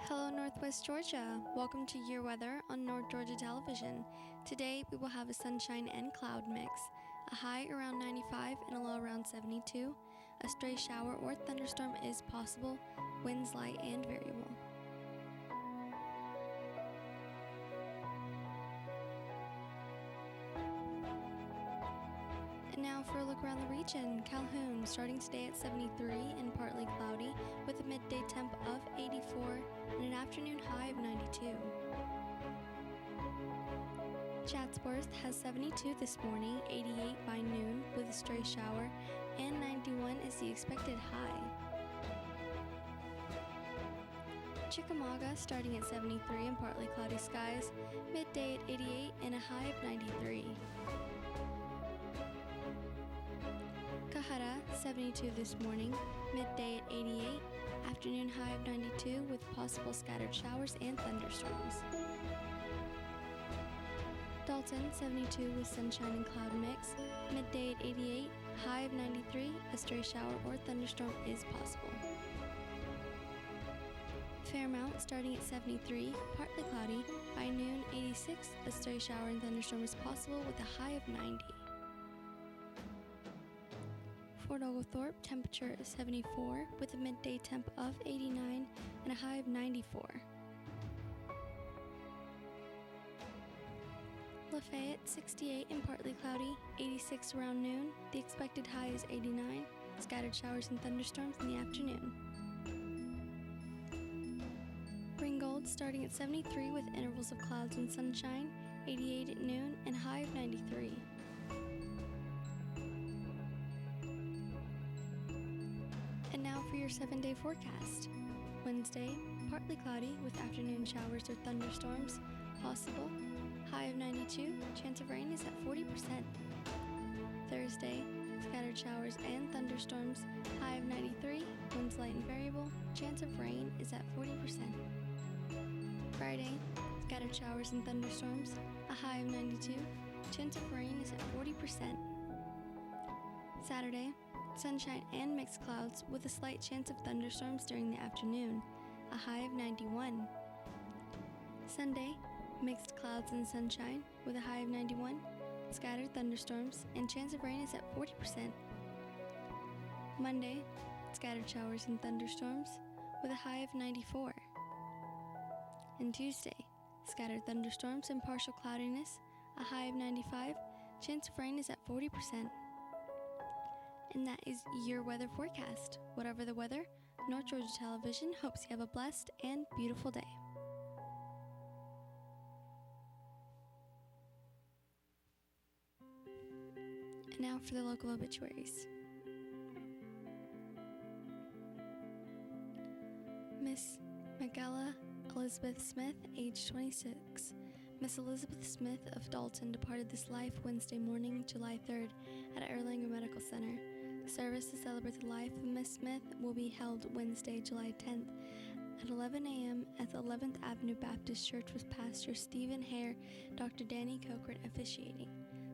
Hello, Northwest Georgia. Welcome to Your Weather on North Georgia Television. Today, we will have a sunshine and cloud mix, a high around 95 and a low around 72. A stray shower or thunderstorm is possible, winds light and variable. And now for a look around the region. Calhoun starting today at 73 and partly cloudy with a midday temp of 84 and an afternoon high of 92. Chatsworth has 72 this morning, 88 by noon with a stray shower, and 91 is the expected high. Chickamauga starting at 73 and partly cloudy skies, midday at 88 and a high of 93. Kahara, 72 this morning, midday at 88, afternoon high of 92 with possible scattered showers and thunderstorms. Dalton, 72 with sunshine and cloud mix, midday at 88, high of 93, a stray shower or thunderstorm is possible. Fairmount starting at 73, partly cloudy, by noon 86, a stray shower and thunderstorm is possible with a high of 90. Fort Oglethorpe, temperature is 74 with a midday temp of 89 and a high of 94. Lafayette, 68 and partly cloudy, 86 around noon. The expected high is 89, scattered showers and thunderstorms in the afternoon. Ringgold, starting at 73 with intervals of clouds and sunshine, 88 at noon and a high of 93. And now for your 7-day forecast. Wednesday, partly cloudy with afternoon showers or thunderstorms possible. High of 92, chance of rain is at 40%. Thursday, scattered showers and thunderstorms. High of 93, winds light and variable, chance of rain is at 40%. Friday, scattered showers and thunderstorms. A high of 92, chance of rain is at 40%. Saturday, sunshine and mixed clouds with a slight chance of thunderstorms during the afternoon, a high of 91. Sunday, mixed clouds and sunshine with a high of 91, scattered thunderstorms, and chance of rain is at 40%. Monday, scattered showers and thunderstorms with a high of 94. And Tuesday, scattered thunderstorms and partial cloudiness, a high of 95, chance of rain is at 40%. And that is your weather forecast. Whatever the weather, North Georgia Television hopes you have a blessed and beautiful day. And now for the local obituaries. Miss Magella Elizabeth Smith, age 26. Miss Elizabeth Smith of Dalton departed this life Wednesday morning, July 3rd at Erlanger Medical Center. The service to celebrate the life of Miss Smith will be held Wednesday, July 10th at 11 a.m. at the 11th Avenue Baptist Church with Pastor Stephen Hare, Dr. Danny Cochran officiating.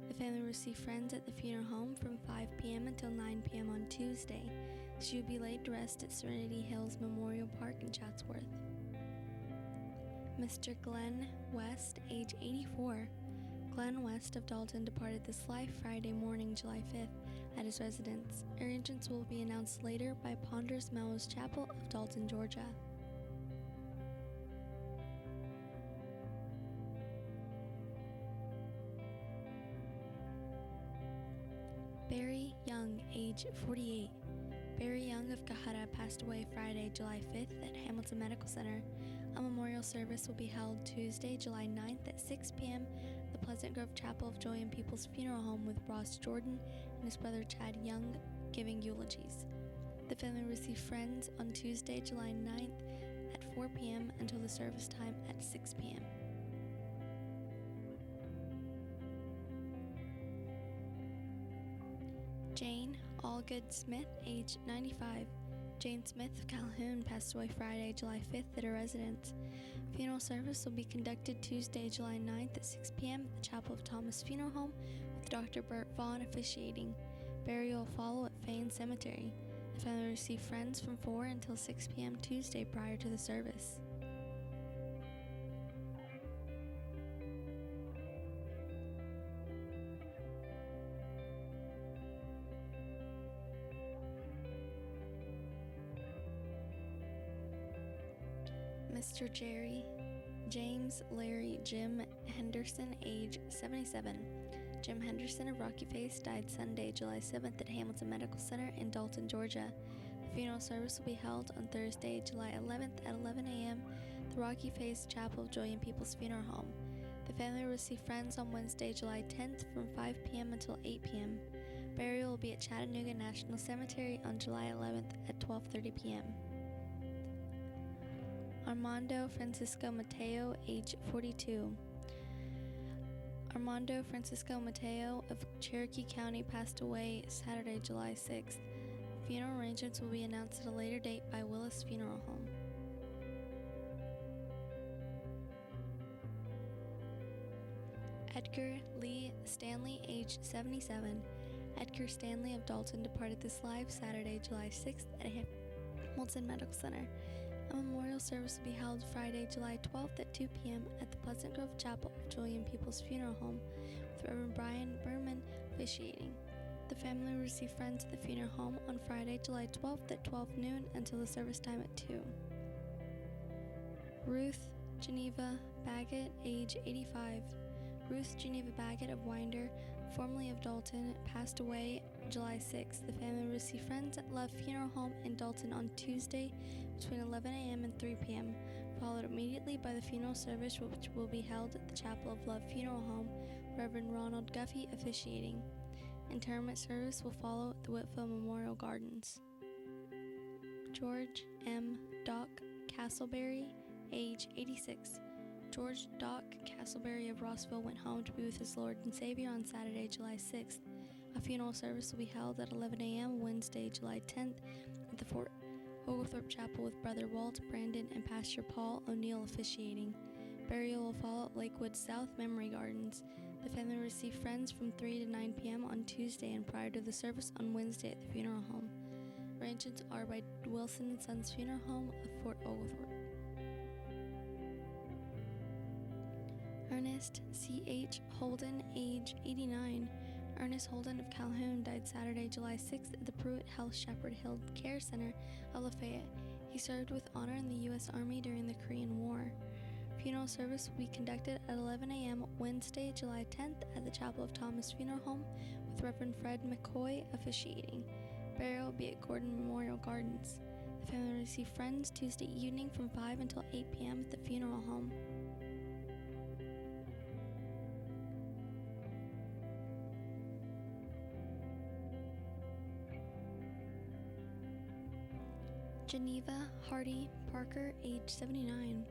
The family will receive friends at the funeral home from 5 p.m. until 9 p.m. on Tuesday. She will be laid to rest at Serenity Hills Memorial Park in Chatsworth. Mr. Glenn West, age 84. Glenn West of Dalton departed this life Friday morning, July 5th, at his residence. Arrangements will be announced later by Ponders Melrose Chapel of Dalton, Georgia. Barry Young, age 48. Barry Young of Kahara passed away Friday, July 5th at Hamilton Medical Center. A memorial service will be held Tuesday, July 9th at 6 p.m. at the Pleasant Grove Chapel of Joy and People's Funeral Home with Ross Jordan and his brother Chad Young giving eulogies. The family will receive friends on Tuesday, July 9th at 4 p.m. until the service time at 6 p.m. Jane Allgood Smith, age 95. Jane Smith of Calhoun passed away Friday, July 5th at her residence. Funeral service will be conducted Tuesday, July 9th at 6 p.m. at the Chapel of Thomas Funeral Home with Dr. Bert Vaughn officiating. Burial will follow at Fain Cemetery. The family will receive friends from 4 until 6 p.m. Tuesday prior to the service. Dr. James Larry Jim Henderson, age 77. Jim Henderson of Rocky Face died Sunday, July 7th at Hamilton Medical Center in Dalton, Georgia. The funeral service will be held on Thursday, July 11th at 11 a.m. at the Rocky Face Chapel of Joy and People's Funeral Home. The family will receive friends on Wednesday, July 10th from 5 p.m. until 8 p.m. Burial will be at Chattanooga National Cemetery on July 11th at 12:30 p.m. Armando Francisco Mateo, age 42. Armando Francisco Mateo of Cherokee County passed away Saturday, July 6th. Funeral arrangements will be announced at a later date by Willis Funeral Home. Edgar Lee Stanley, age 77. Edgar Stanley of Dalton departed this life Saturday, July 6th at Hamilton Medical Center. A memorial service will be held Friday, July 12th at 2 p.m. at the Pleasant Grove Chapel of Joy and People's Funeral Home, with Reverend Brian Berman officiating. The family will receive friends at the funeral home on Friday, July 12th at 12 noon until the service time at 2. Ruth Geneva Baggett, age 85. Ruth Geneva Baggett of Winder, formerly of Dalton, passed away July 6th. The family will receive friends at Love Funeral Home in Dalton on Tuesday between 11 a.m. and 3 p.m., followed immediately by the funeral service, which will be held at the Chapel of Love Funeral Home, Reverend Ronald Guffey officiating. Interment service will follow at the Whitfield Memorial Gardens. George M. Doc Castleberry, age 86. George Doc Castleberry of Rossville went home to be with his Lord and Savior on Saturday, July 6th. A funeral service will be held at 11 a.m. Wednesday, July 10th at the Fort Oglethorpe Chapel with Brother Walt Brandon and Pastor Paul O'Neill officiating. Burial will follow at Lakewood South Memory Gardens. The family will receive friends from 3 to 9 p.m. on Tuesday and prior to the service on Wednesday at the funeral home. Arrangements are by Wilson & Sons Funeral Home of Fort Oglethorpe. Ernest C.H. Holden, age 89. Ernest Holden of Calhoun died Saturday, July 6th at the Pruitt Health Shepherd Hill Care Center of Lafayette. He served with honor in the U.S. Army during the Korean War. Funeral service will be conducted at 11 a.m. Wednesday, July 10th at the Chapel of Thomas Funeral Home with Reverend Fred McCoy officiating. Burial will be at Gordon Memorial Gardens. The family will receive friends Tuesday evening from 5 until 8 p.m. at the funeral home. Geneva Hardy Parker, age 79.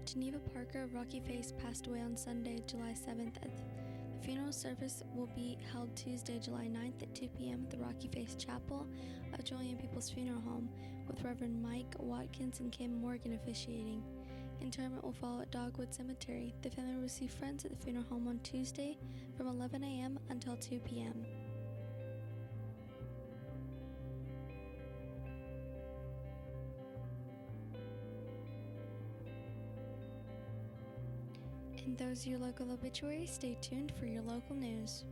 Geneva Parker of Rocky Face passed away on Sunday, July 7th. The funeral service will be held Tuesday, July 9th at 2 p.m. at the Rocky Face Chapel of Joy and People's Funeral Home, with Reverend Mike Watkins and Kim Morgan officiating. Interment will follow at Dogwood Cemetery. The family will receive friends at the funeral home on Tuesday from 11 a.m. until 2 p.m. And those are your local obituaries. Stay tuned for your local news.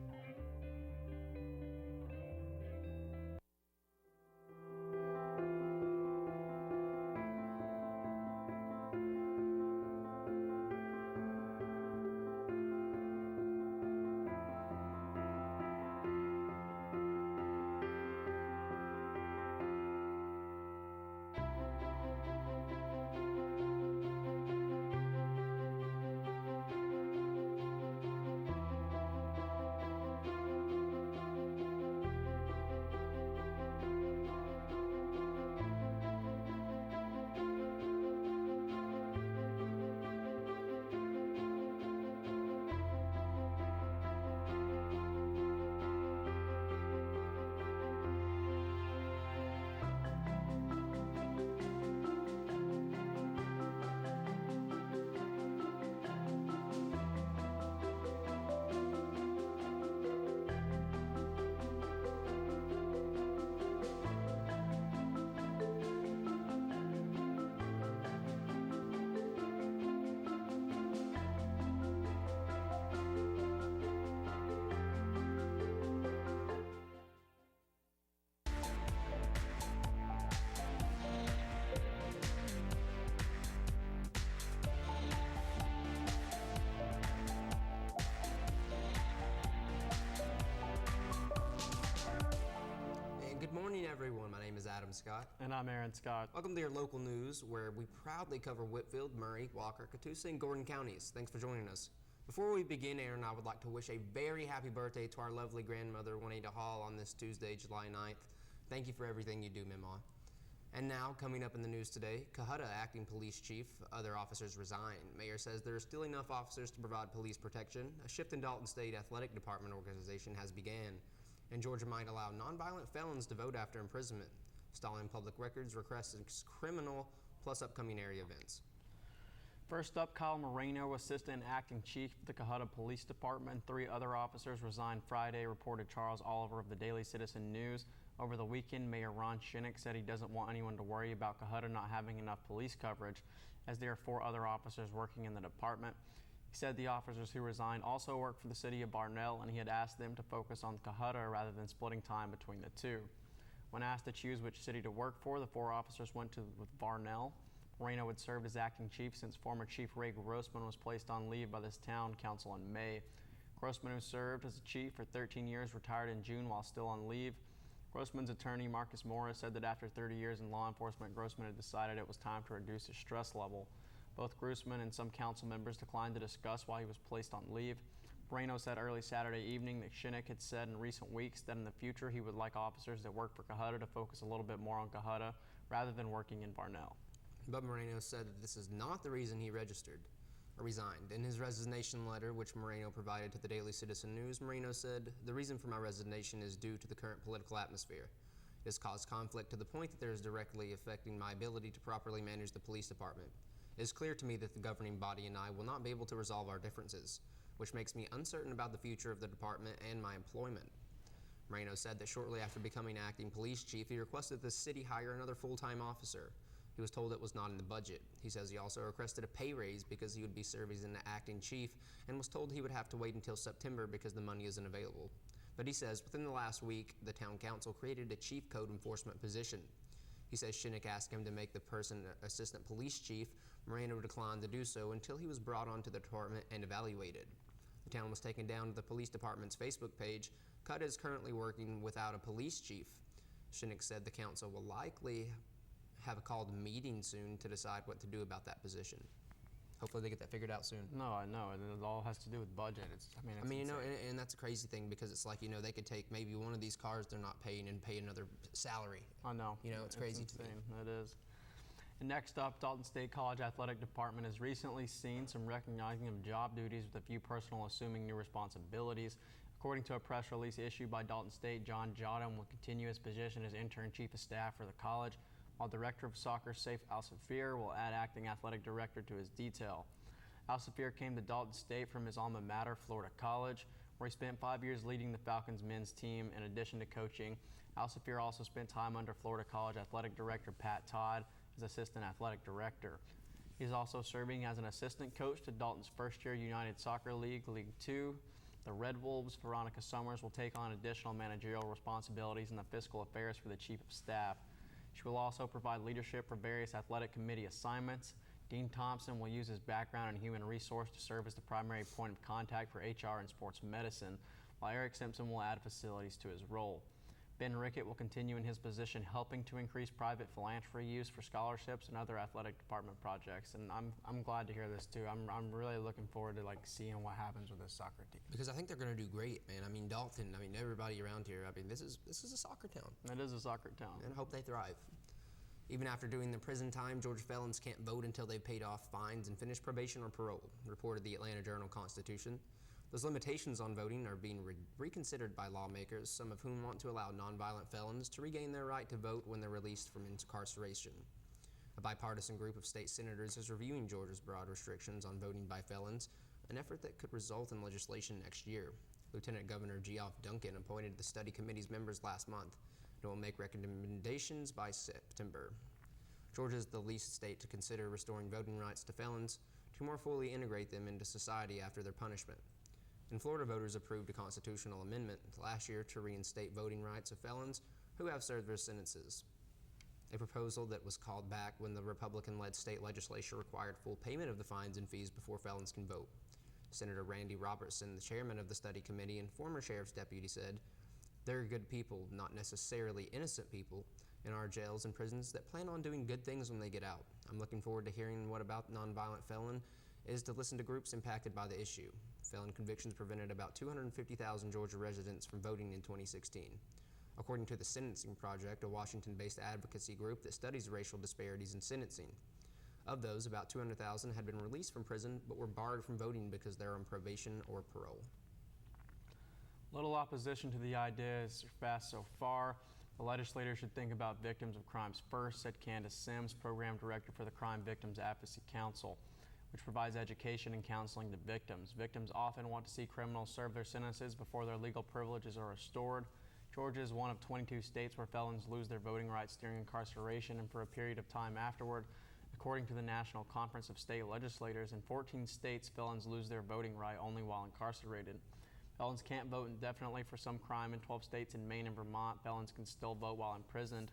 Adam Scott. And I'm Aaron Scott. Welcome to your local news, where we proudly cover Whitfield, Murray, Walker, Catoosa, and Gordon counties. Thanks for joining us. Before we begin, Aaron and I would like to wish a very happy birthday to our lovely grandmother, Juanita Hall, on this Tuesday, July 9th. Thank you for everything you do, Mima. And now, coming up in the news today, Cohutta acting police chief, other officers resign. Mayor says there are still enough officers to provide police protection. A shift in Dalton State Athletic Department organization has began. And Georgia might allow nonviolent felons to vote after imprisonment. Stalling public records requests criminal, plus upcoming area events. First up, Kyle Moreno, assistant acting chief of the Cohutta Police Department. 3 other officers resigned Friday, reported Charles Oliver of the Daily Citizen News. Over the weekend, Mayor Ron Shinnick said he doesn't want anyone to worry about Cohutta not having enough police coverage, as there are 4 other officers working in the department. He said the officers who resigned also work for the city of Barnell, and he had asked them to focus on Cohutta rather than splitting time between the two. When asked to choose which city to work for, the 4 officers went with Barnell. Moreno would serve as acting chief since former Chief Ray Grossman was placed on leave by this town council in May. Grossman, who served as a chief for 13 years, retired in June while still on leave. Grossman's attorney, Marcus Morris, said that after 30 years in law enforcement, Grossman had decided it was time to reduce his stress level. Both Grossman and some council members declined to discuss why he was placed on leave. Moreno said early Saturday evening that Shinnick had said in recent weeks that in the future he would like officers that work for Cohutta to focus a little bit more on Cohutta rather than working in Barnell. But Moreno said that this is not the reason he resigned. In his resignation letter, which Moreno provided to the Daily Citizen News, Moreno said, "The reason for my resignation is due to the current political atmosphere. It has caused conflict to the point that there is directly affecting my ability to properly manage the police department. It is clear to me that the governing body and I will not be able to resolve our differences, which makes me uncertain about the future of the department and my employment." Moreno said that shortly after becoming acting police chief, he requested the city hire another full-time officer. He was told it was not in the budget. He says he also requested a pay raise because he would be serving as an acting chief, and was told he would have to wait until September because the money isn't available. But he says within the last week, the town council created a chief code enforcement position. He says Shinnick asked him to make the person assistant police chief. Moreno declined to do so until he was brought onto the department and evaluated. The town was taken down to the police department's Facebook page. Cohutta is currently working without a police chief. Shinnick said the council will likely have a called meeting soon to decide what to do about that position. Hopefully they get that figured out soon. No, I know, and it all has to do with budget. It's you know, and that's a crazy thing, because it's like, you know, they could take maybe one of these cars they're not paying and pay another salary. I know. You know, it's crazy to me. It is. And next up, Dalton State College Athletic Department has recently seen some recognizing of job duties with a few personnel assuming new responsibilities. According to a press release issued by Dalton State, John Jodham will continue his position as intern chief of staff for the college, while Director of Soccer Saif Al-Safir will add acting athletic director to his detail. Al-Safir came to Dalton State from his alma mater, Florida College, where he spent 5 years leading the Falcons men's team in addition to coaching. Al-Safir also spent time under Florida College athletic director Pat Todd as assistant athletic director. He's also serving as an assistant coach to Dalton's first-year United Soccer League, League 2. The Red Wolves, Veronica Summers, will take on additional managerial responsibilities in the fiscal affairs for the chief of staff. She will also provide leadership for various athletic committee assignments. Dean Thompson will use his background in human resource to serve as the primary point of contact for HR and sports medicine, while Eric Simpson will add facilities to his role. Ben Rickett will continue in his position, helping to increase private philanthropy use for scholarships and other athletic department projects. And I'm glad to hear this too. I'm really looking forward to seeing what happens with this soccer team. Because I think they're going to do great, man. I mean, Dalton, everybody around here, this is a soccer town. It is a soccer town. And I hope they thrive. Even after doing their prison time, Georgia felons can't vote until they've paid off fines and finished probation or parole, reported the Atlanta Journal-Constitution. Those limitations on voting are being reconsidered by lawmakers, some of whom want to allow nonviolent felons to regain their right to vote when they're released from incarceration. A bipartisan group of state senators is reviewing Georgia's broad restrictions on voting by felons, an effort that could result in legislation next year. Lieutenant Governor Geoff Duncan appointed the study committee's members last month and will make recommendations by September. Georgia is the least state to consider restoring voting rights to felons to more fully integrate them into society after their punishment. And Florida voters approved a constitutional amendment last year to reinstate voting rights of felons who have served their sentences, a proposal that was called back when the Republican-led state legislature required full payment of the fines and fees before felons can vote. Senator Randy Robertson, the chairman of the study committee and former sheriff's deputy, said, "They're good people, not necessarily innocent people. in our jails and prisons that plan on doing good things when they get out. I'm looking forward to hearing what About Nonviolent Felon is to listen to groups impacted by the issue. Felon convictions prevented about 250,000 Georgia residents from voting in 2016. According to the Sentencing Project, a Washington-based advocacy group that studies racial disparities in sentencing. Of those, about 200,000 had been released from prison but were barred from voting because they're on probation or parole. Little opposition to the idea is fast so far. The legislature should think about victims of crimes first, said Candace Sims, Program Director for the Crime Victims Advocacy Council, which provides education and counseling to victims. Victims often want to see criminals serve their sentences before their legal privileges are restored. Georgia is one of 22 states where felons lose their voting rights during incarceration and for a period of time afterward. According to the National Conference of State Legislators, in 14 states, felons lose their voting right only while incarcerated. Felons can't vote indefinitely for some crime in 12 states. In Maine and Vermont, felons can still vote while imprisoned.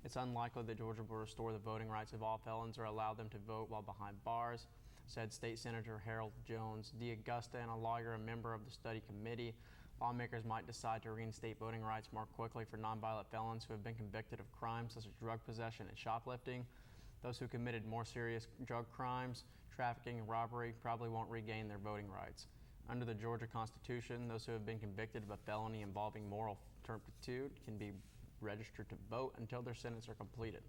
It's unlikely that Georgia will restore the voting rights of all felons or allow them to vote while behind bars, said State Senator Harold Jones D'Augusta, and a lawyer, a member of the study committee. Lawmakers might decide to reinstate voting rights more quickly for nonviolent felons who have been convicted of crimes such as drug possession and shoplifting. Those who committed more serious drug crimes, trafficking, and robbery probably won't regain their voting rights. Under the Georgia Constitution, those who have been convicted of a felony involving moral turpitude can be registered to vote until their sentences are completed.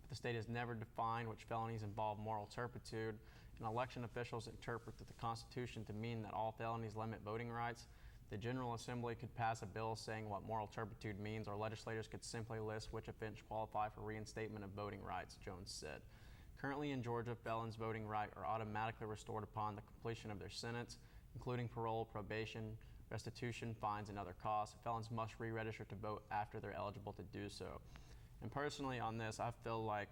But the state has never defined which felonies involve moral turpitude, and election officials interpret the Constitution to mean that all felonies limit voting rights. The General Assembly could pass a bill saying what moral turpitude means, or legislators could simply list which offense qualify for reinstatement of voting rights, Jones said. Currently in Georgia, felons' voting rights are automatically restored upon the completion of their sentence, including parole, probation, restitution, fines, and other costs. Felons must re-register to vote after they're eligible to do so. And personally on this, I feel like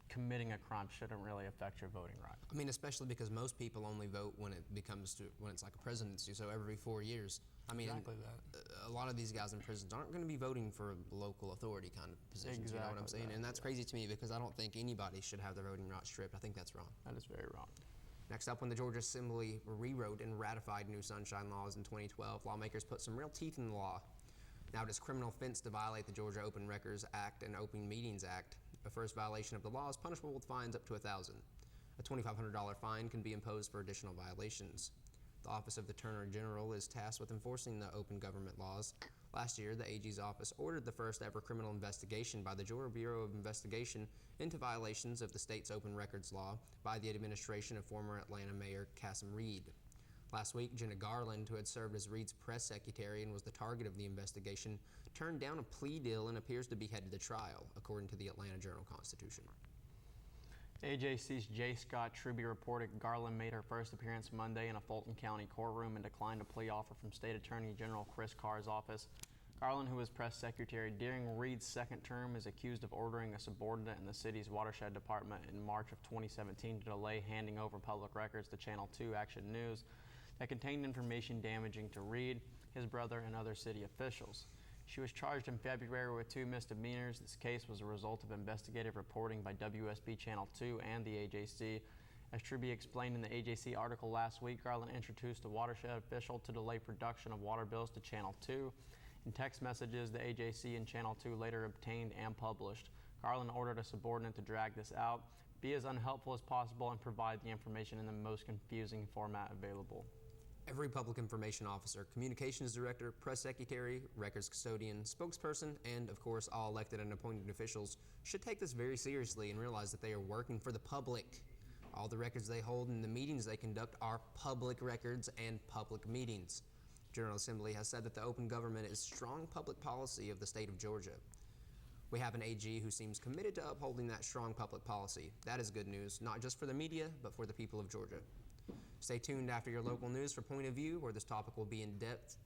committing a crime shouldn't really affect your voting right. I mean, especially because most people only vote when it's like a presidency, so every 4 years. I mean, Exactly that. a lot of these guys in prisons aren't going to be voting for local authority kind of positions, you know what I'm saying? And that's crazy to me because I don't think anybody should have their voting rights stripped. I think that's wrong. That is very wrong. Next up, when the Georgia Assembly rewrote and ratified new sunshine laws in 2012, lawmakers put some real teeth in the law. Now it is criminal offense to violate the Georgia Open Records Act and Open Meetings Act. The first violation of the law is punishable with fines up to $1,000. A $2,500 fine can be imposed for additional violations. The Office of the Attorney General is tasked with enforcing the open government laws. Last year, the AG's office ordered the first ever criminal investigation by the Georgia Bureau of Investigation into violations of the state's open records law by the administration of former Atlanta Mayor Cassim Reed. Last week, Jenna Garland, who had served as Reed's press secretary and was the target of the investigation, turned down a plea deal and appears to be headed to trial, according to the Atlanta Journal-Constitution. AJC's J. Scott Truby reported Garland made her first appearance Monday in a Fulton County courtroom and declined a plea offer from State Attorney General Chris Carr's office. Garland, who was press secretary during Reed's second term, is accused of ordering a subordinate in the city's watershed department in March of 2017 to delay handing over public records to Channel 2 Action News that contained information damaging to Reed, his brother, and other city officials. She was charged in February with 2 misdemeanors. This case was a result of investigative reporting by WSB Channel 2 and the AJC. As Truby explained in the AJC article last week, Garland introduced a watershed official to delay production of water bills to Channel 2. In text messages, the AJC and Channel 2 later obtained and published. Garland ordered a subordinate to drag this out, be as unhelpful as possible, and provide the information in the most confusing format available. Every public information officer, communications director, press secretary, records custodian, spokesperson, and of course all elected and appointed officials should take this very seriously and realize that they are working for the public. All the records they hold and the meetings they conduct are public records and public meetings. General Assembly has said that the open government is strong public policy of the state of Georgia. We have an AG who seems committed to upholding that strong public policy. That is good news, not just for the media, but for the people of Georgia. Stay tuned after your local news for Point of View, where this topic will be in depth.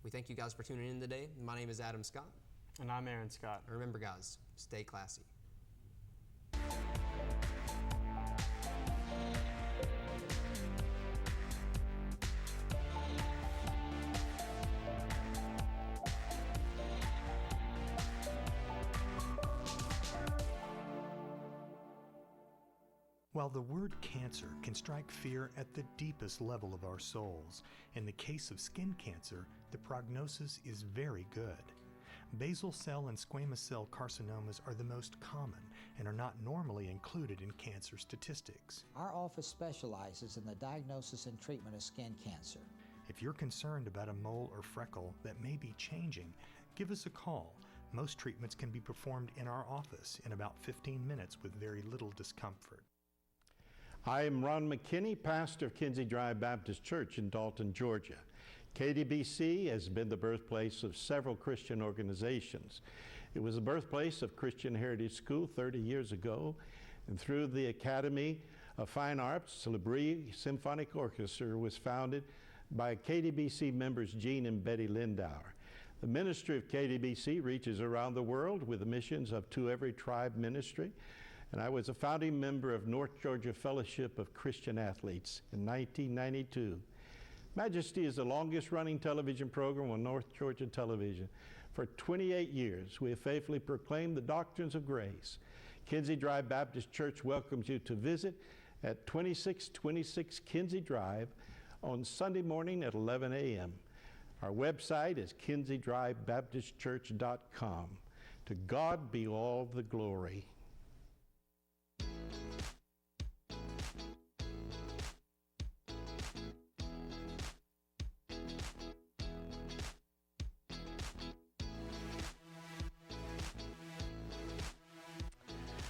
We thank you guys for tuning in today. My name is Adam Scott. And I'm Aaron Scott. And remember guys, stay classy. While the word cancer can strike fear at the deepest level of our souls, in the case of skin cancer, the prognosis is very good. Basal cell and squamous cell carcinomas are the most common and are not normally included in cancer statistics. Our office specializes in the diagnosis and treatment of skin cancer. If you're concerned about a mole or freckle that may be changing, give us a call. Most treatments can be performed in our office in about 15 minutes with very little discomfort. I am Ron McKinney, pastor of Kinsey Drive Baptist Church in Dalton, Georgia. KDBC has been the birthplace of several Christian organizations. It was the birthplace of Christian Heritage School 30 years ago, and through the Academy of Fine Arts, L'Abri Symphonic Orchestra was founded by KDBC members Gene and Betty Lindauer. The ministry of KDBC reaches around the world with the missions of To Every Tribe Ministry, and I was a founding member of North Georgia Fellowship of Christian Athletes in 1992. Majesty is the longest running television program on North Georgia television. For 28 years, we have faithfully proclaimed the doctrines of grace. Kinsey Drive Baptist Church welcomes you to visit at 2626 Kinsey Drive on Sunday morning at 11 a.m. Our website is kinseydrivebaptistchurch.com. To God be all the glory.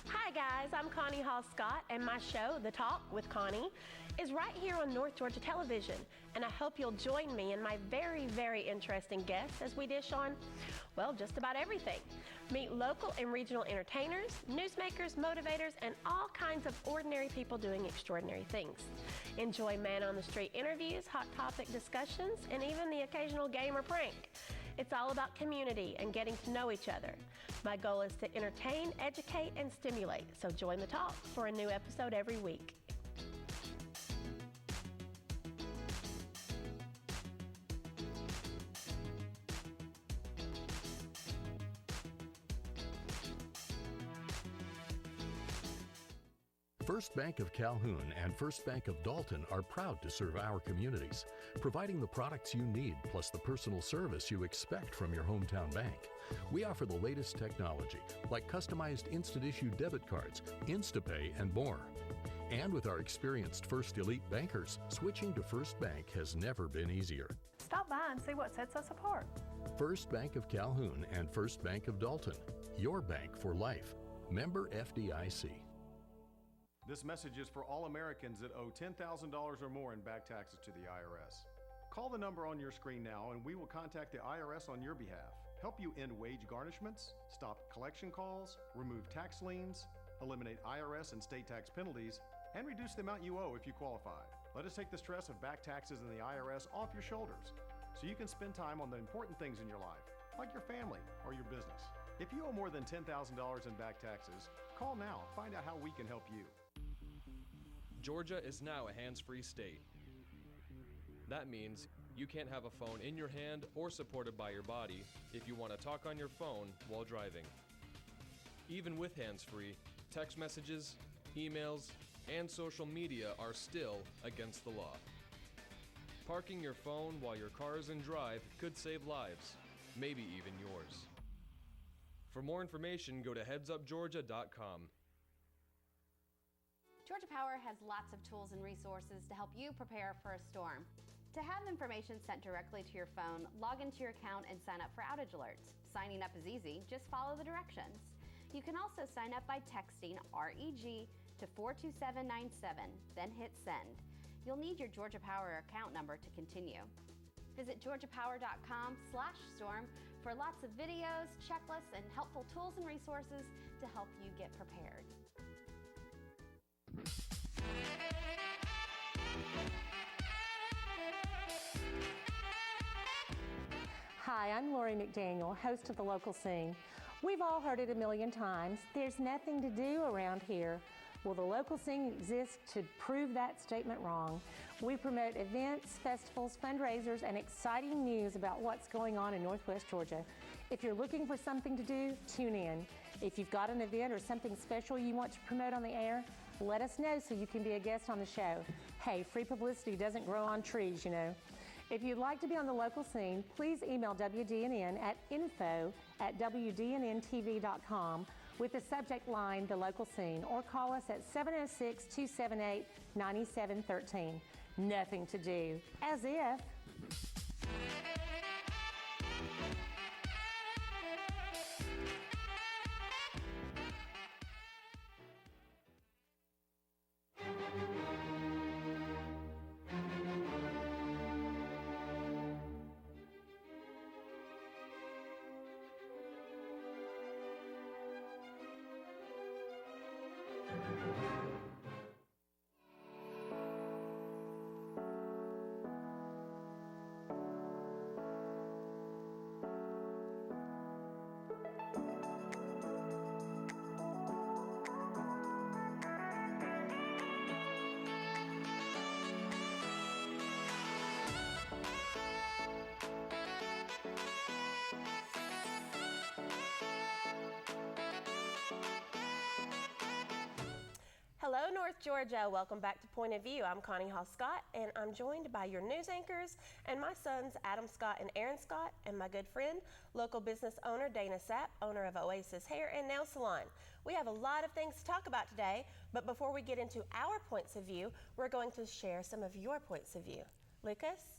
Hi guys, I'm Connie Hall Scott, and my show, The Talk with Connie, is right here on North Georgia Television, and I hope you'll join me and my very, very interesting guests as we dish on, well, just about everything. Meet local and regional entertainers, newsmakers, motivators, and all kinds of ordinary people doing extraordinary things. Enjoy man-on-the-street interviews, hot topic discussions, and even the occasional game or prank. It's all about community and getting to know each other. My goal is to entertain, educate, and stimulate, so join the talk for a new episode every week. First Bank of Calhoun and First Bank of Dalton are proud to serve our communities, providing the products you need plus the personal service you expect from your hometown bank. We offer the latest technology, like customized instant-issue debit cards, InstaPay, and more. And with our experienced First Elite bankers, switching to First Bank has never been easier. Stop by and see what sets us apart. First Bank of Calhoun and First Bank of Dalton, your bank for life. Member FDIC. This message is for all Americans that owe $10,000 or more in back taxes to the IRS. Call the number on your screen now and we will contact the IRS on your behalf, help you end wage garnishments, stop collection calls, remove tax liens, eliminate IRS and state tax penalties, and reduce the amount you owe if you qualify. Let us take the stress of back taxes and the IRS off your shoulders so you can spend time on the important things in your life, like your family or your business. If you owe more than $10,000 in back taxes, call now. Find out how we can help you. Georgia is now a hands-free state. That means you can't have a phone in your hand or supported by your body if you want to talk on your phone while driving. Even with hands-free, text messages, emails, and social media are still against the law. Parking your phone while your car is in drive could save lives, maybe even yours. For more information, go to headsupgeorgia.com. Georgia Power has lots of tools and resources to help you prepare for a storm. To have information sent directly to your phone, log into your account and sign up for outage alerts. Signing up is easy, just follow the directions. You can also sign up by texting REG to 42797, then hit send. You'll need your Georgia Power account number to continue. Visit georgiapower.com/storm for lots of videos, checklists, and helpful tools and resources to help you get prepared. Hi, I'm Lori McDaniel, host of The Local Scene. We've all heard it a million times. There's nothing to do around here. Well, The Local Scene exists to prove that statement wrong. We promote events, festivals, fundraisers, and exciting news about what's going on in Northwest Georgia. If you're looking for something to do, tune in. If you've got an event or something special you want to promote on the air, let us know so you can be a guest on the show. Hey, free publicity doesn't grow on trees, you know. If you'd like to be on the local scene, please email WDNN at info@WDNNTV.com with the subject line, The Local Scene, or call us at 706-278-9713. Nothing to do. As if. Hello, North Georgia. Welcome back to Point of View. I'm Connie Hall Scott, and I'm joined by your news anchors and my sons, Adam Scott and Aaron Scott, and my good friend, local business owner Dana Sapp, owner of Oasis Hair and Nail Salon. We have a lot of things to talk about today, but before we get into our points of view, we're going to share some of your points of view. Lucas?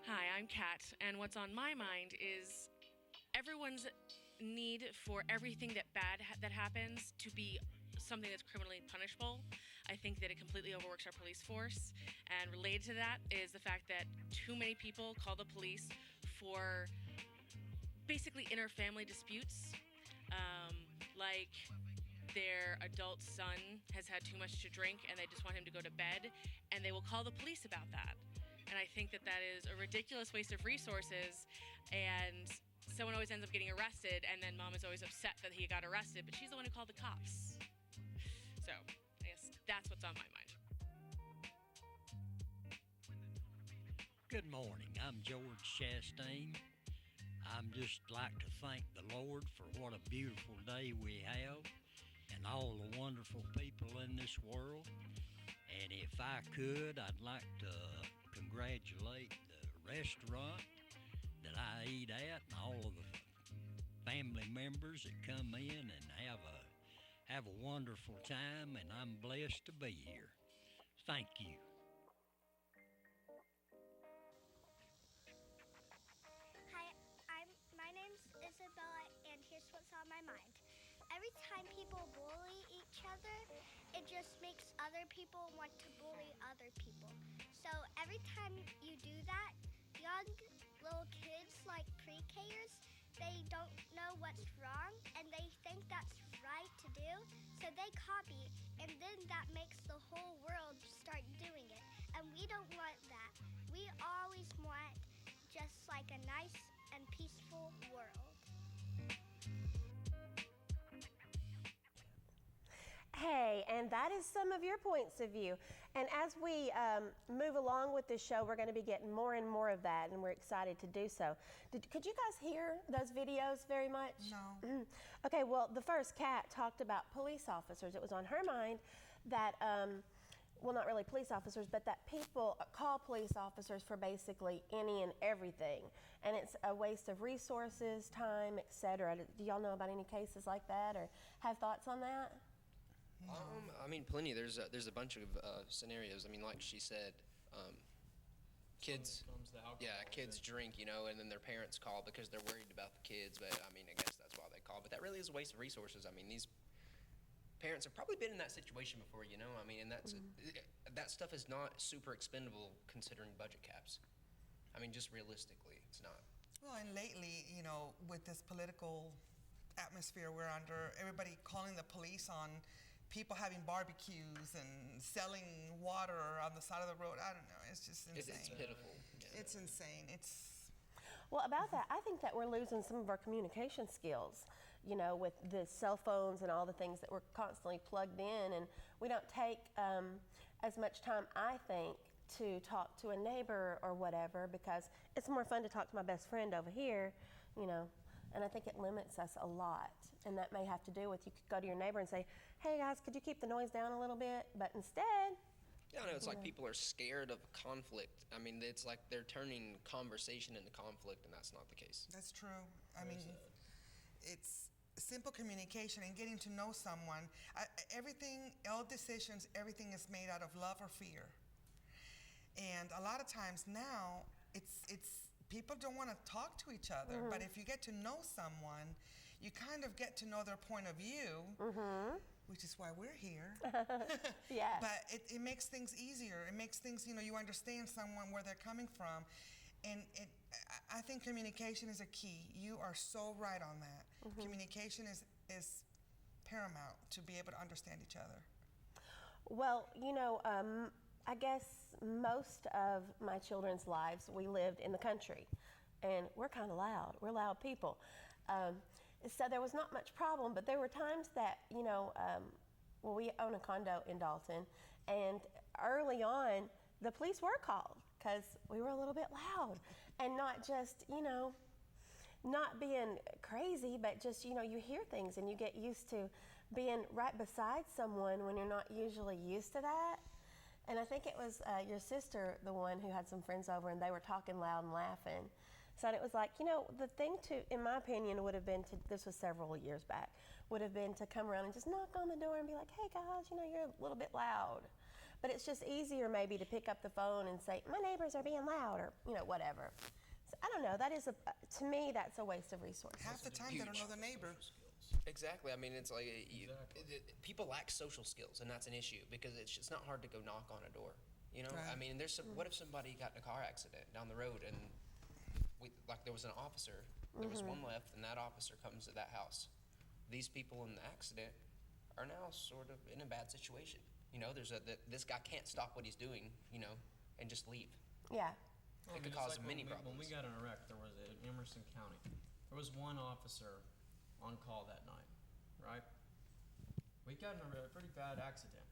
Hi, I'm Kat, and what's on my mind is everyone's need for everything that happens to be something that's criminally punishable. I think that it completely overworks our police force, and related to that is the fact that too many people call the police for basically inter-family disputes, like their adult son has had too much to drink and they just want him to go to bed, and they will call the police about that. And I think that that is a ridiculous waste of resources, and someone always ends up getting arrested, and then mom is always upset that he got arrested, but she's the one who called the cops. So I guess that's what's on my mind. Good morning. I'm George Chastain. I'm just like to thank the Lord for what a beautiful day we have and all the wonderful people in this world. And if I could, I'd like to congratulate the restaurant that I eat at and all of the family members that come in and have a wonderful time, and I'm blessed to be here. Thank you. Hi, my name's Isabella, and here's what's on my mind. Every time people bully each other, it just makes other people want to bully other people. So every time you do that, young little kids like pre-Kers, they don't know what's wrong and they think that's right to do, so they copy, and then that makes the whole world start doing it. And we don't want that. We always want just like a nice and peaceful world. Hey, and that is some of your points of view. And as we move along with this show, we're going to be getting more and more of that, and we're excited to do so. Could you guys hear those videos very much? No. Okay, well, the first Kat talked about police officers. It was on her mind that, well, not really police officers, but that people call police officers for basically any and everything. And it's a waste of resources, time, etc. Do y'all know about any cases like that or have thoughts on that? I mean, plenty. There's a bunch of scenarios. I mean, like she said, kids drink, and then their parents call because they're worried about the kids. But I mean, I guess that's why they call. But that really is a waste of resources. I mean, these parents have probably been in that situation before, I mean, and that's that stuff is not super expendable considering budget caps. I mean, just realistically, it's not. Well, and lately, with this political atmosphere we're under, everybody calling the police on people having barbecues and selling water on the side of the road. I don't know. It's just insane. It's pitiful. Yeah. It's insane. Well, about that, I think that we're losing some of our communication skills, with the cell phones and all the things that we're constantly plugged in. And we don't take as much time, I think, to talk to a neighbor or whatever, because it's more fun to talk to my best friend over here, you know, and I think it limits us a lot. And that may have to do with, you could go to your neighbor and say, hey guys, could you keep the noise down a little bit? But instead, Yeah, no, it's like people are scared of conflict. I mean, it's like they're turning conversation into conflict, and that's not the case. That's true. I mean, it's simple communication and getting to know someone. Everything, all decisions, everything is made out of love or fear. And a lot of times now, it's people don't want to talk to each other. Mhm. But if you get to know someone, you kind of get to know their point of view, which is why we're here. Yes. But it makes things easier. It makes things, you know, you understand someone where they're coming from. And I think communication is a key. You are so right on that. Communication is paramount to be able to understand each other. Well, you know, I guess most of my children's lives we lived in the country, and we're kind of loud. We're loud people. So there was not much problem, but there were times that, you know, well, we own a condo in Dalton, and early on, the police were called because we were a little bit loud, and not just, you know, not being crazy, but just, you know, you hear things and you get used to being right beside someone when you're not usually used to that. And I think it was your sister, the one who had some friends over, and they were talking loud and laughing. So it was like, you know, the thing to, in my opinion, would have been to, this was several years back, would have been to come around and just knock on the door and be like, hey guys, you know, you're a little bit loud. But it's just easier maybe to pick up the phone and say, my neighbors are being loud, or, you know, whatever. So I don't know, that is, to me, that's a waste of resources. Half the time they don't know their neighbor. Exactly. I mean, it's like people lack social skills, and that's an issue because it's just not hard to go knock on a door. You know, Right. I mean, there's some, what if somebody got in a car accident down the road and like there was an officer, there was one left, and that officer comes to that house. These people in the accident are now sort of in a bad situation. You know, there's this guy can't stop what he's doing, you know, and just leave. Yeah. It could cause many problems. When we got in a wreck, there was in Emerson County. There was one officer on call that night, right? We got in a pretty bad accident.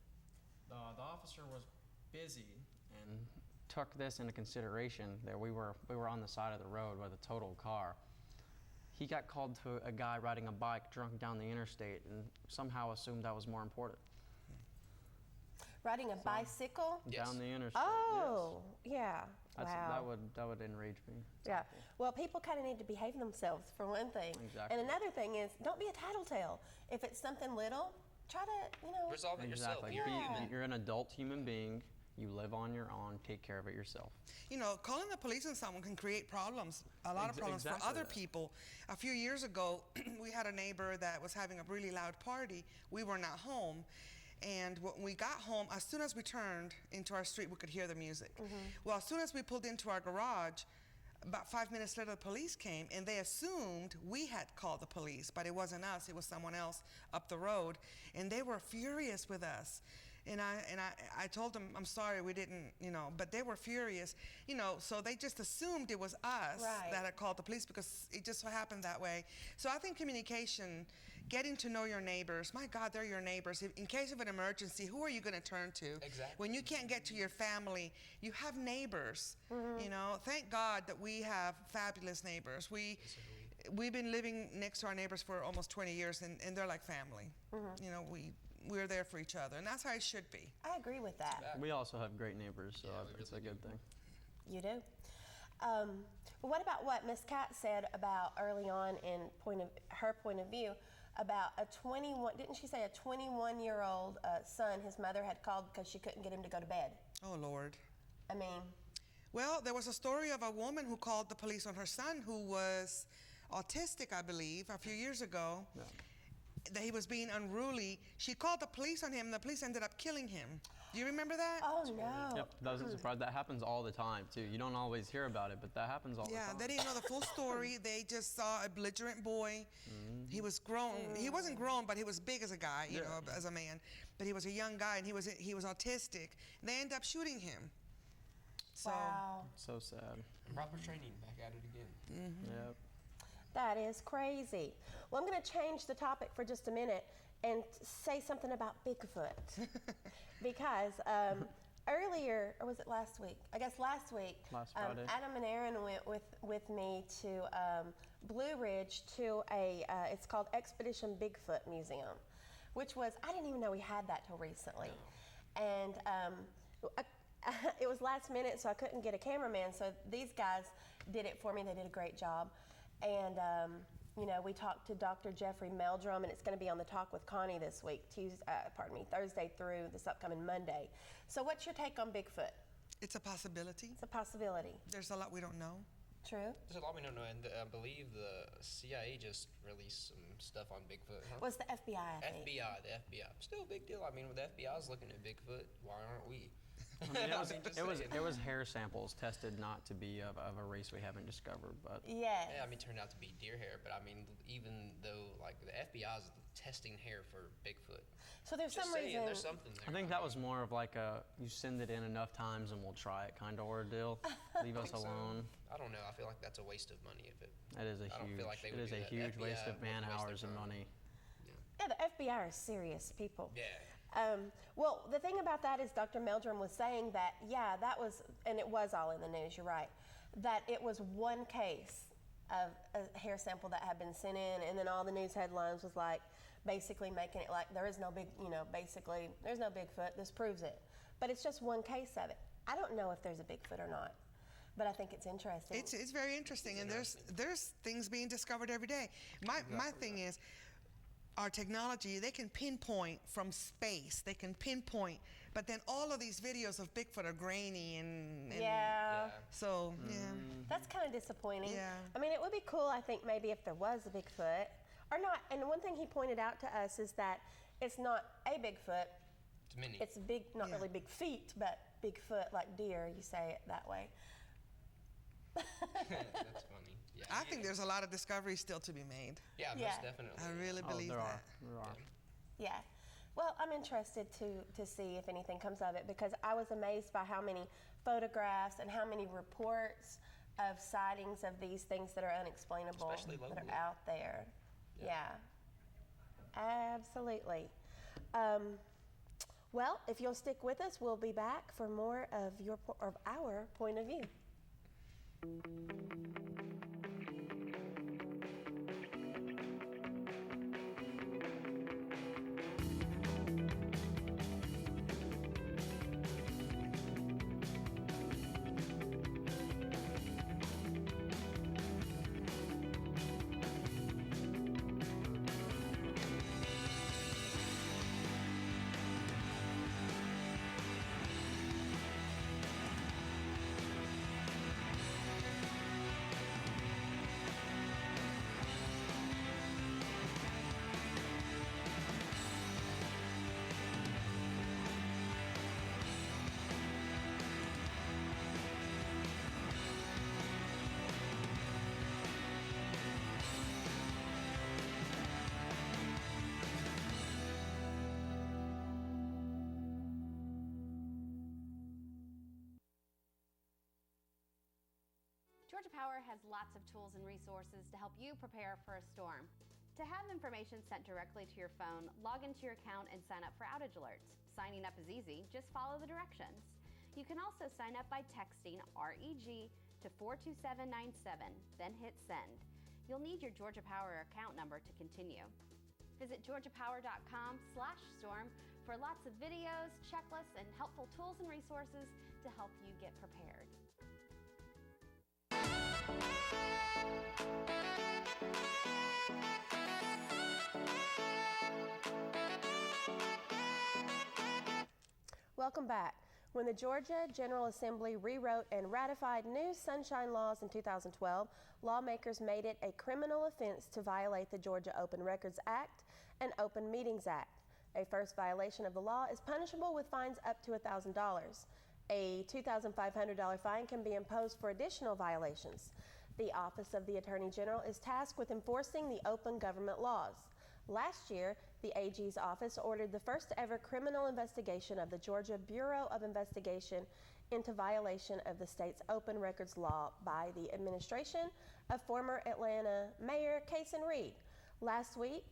The officer was busy and took this into consideration that we were on the side of the road with a totaled car. He got called to a guy riding a bike drunk down the interstate and somehow assumed that was more important. Riding a bicycle? Down the interstate. Oh, yeah. That's, Wow. that would enrage me. Yeah. Well, people kind of need to behave themselves, for one thing. Exactly. And another thing is, don't be a tattletale. If it's something little, try to, you know. Resolve it yourself. Exactly. You're a human. You're an adult human being. You live on your own. Take care of it yourself. You know, calling the police on someone can create problems, a lot of problems for Exactly other that. people. A few years ago, we had a neighbor that was having a really loud party. We were not home. And when we got home, as soon as we turned into our street, we could hear the music. Well, as soon as we pulled into our garage, about 5 minutes later, the police came, and they assumed we had called the police, but it wasn't us. It was someone else up the road, and they were furious with us. And I told them, I'm sorry, we didn't, you know, but they were furious, you know, so they just assumed it was us Right. that had called the police because it just so happened that way. So I think communication, getting to know your neighbors, my God, they're your neighbors. In case of an emergency, who are you going to turn to? Exactly. When you can't get to your family, you have neighbors, you know. Thank God that we have fabulous neighbors. We've been living next to our neighbors for almost 20 years, and they're like family. You know, we're there for each other, and that's how it should be. I agree with that. We also have great neighbors, so it's a good thing. You do. But what about what Miss Cat said about early on in her point of view about a 21, didn't she say a 21-year-old son his mother had called because she couldn't get him to go to bed? Oh, Lord. I mean. Well, there was a story of a woman who called the police on her son who was autistic, I believe, a few years ago. Yeah. That he was being unruly. She called the police on him, and the police ended up killing him. Do you remember that? Oh, no. Yep, doesn't surprise. That happens all the time too. You don't always hear about it, but that happens all the Yeah, time. they didn't know the full story. They just saw a belligerent boy. He was grown. He wasn't grown, but he was big as a guy, you know, as a man. But he was a young guy, and he was autistic. They ended up shooting him. So, wow. So sad. Proper training, back at it again. Yep. That is crazy. Well, I'm going to change the topic for just a minute and say something about Bigfoot. Because earlier, or was it last week? I guess last week. Last Friday. Adam and Aaron went with me to Blue Ridge to it's called Expedition Bigfoot Museum, which was, I didn't even know we had that till recently. And it was last minute, so I couldn't get a cameraman, so these guys did it for me. They did a great job. And we talked to Dr. Jeffrey Meldrum, and it's going to be on the Talk with Connie this week, Thursday through this upcoming Monday. So what's your take on Bigfoot? It's a possibility. It's a possibility. There's a lot we don't know. True. There's a lot we don't know, and I believe the CIA just released some stuff on Bigfoot. Huh? Was the FBI, I think. The FBI. Still a big deal. I mean, with the FBI's looking at Bigfoot, why aren't we? It was hair samples tested not to be of a race we haven't discovered, but yeah, I mean, turned out to be deer hair. But I mean, even though like the FBI is testing hair for Bigfoot, so there's just some saying, reason. there's something there. I think that was more of like a you send it in enough times and we'll try it kind of ordeal. Leave us alone. I don't know. I feel like that's a waste of money. If it. That is a huge waste of man hours and money. Yeah, the FBI are serious people. Yeah. Well, the thing about that is Dr. Meldrum was saying that, that was, and it was all in the news, you're right, that it was one case of a hair sample that had been sent in, and then all the news headlines was like, basically making it like there is no big, basically, there's no Bigfoot, this proves it. But it's just one case of it. I don't know if there's a Bigfoot or not, but I think it's interesting. It's very interesting, and there's things being discovered every day. My thing is, our technology, they can pinpoint from space, they can pinpoint, but then all of these videos of Bigfoot are grainy and so, That's kind of disappointing. Yeah. I mean, it would be cool, I think, maybe if there was a Bigfoot, or not, and one thing he pointed out to us is that it's not a Bigfoot, it's mini. It's big, not really big feet, but Bigfoot, like deer, you say it that way. That's funny. Yeah. I think there's a lot of discoveries still to be made. Yeah, most definitely. I really believe that. There are. Yeah. Well, I'm interested to see if anything comes of it, because I was amazed by how many photographs and how many reports of sightings of these things that are unexplainable that are out there. Yeah. Absolutely. Well, if you'll stick with us, we'll be back for more of our point of view. Georgia Power has lots of tools and resources to help you prepare for a storm. To have information sent directly to your phone, log into your account and sign up for outage alerts. Signing up is easy, just follow the directions. You can also sign up by texting REG to 42797, then hit send. You'll need your Georgia Power account number to continue. Visit georgiapower.com/storm for lots of videos, checklists, and helpful tools and resources to help you get prepared. Welcome back. When the Georgia General Assembly rewrote and ratified new sunshine laws in 2012, lawmakers made it a criminal offense to violate the Georgia Open Records Act and Open Meetings Act. A first violation of the law is punishable with fines up to $1,000. A $2,500 fine can be imposed for additional violations. The Office of the Attorney General is tasked with enforcing the open government laws. Last year, the AG's office ordered the first ever criminal investigation of the Georgia Bureau of Investigation into violation of the state's open records law by the administration of former Atlanta Mayor Cason Reed. Last week,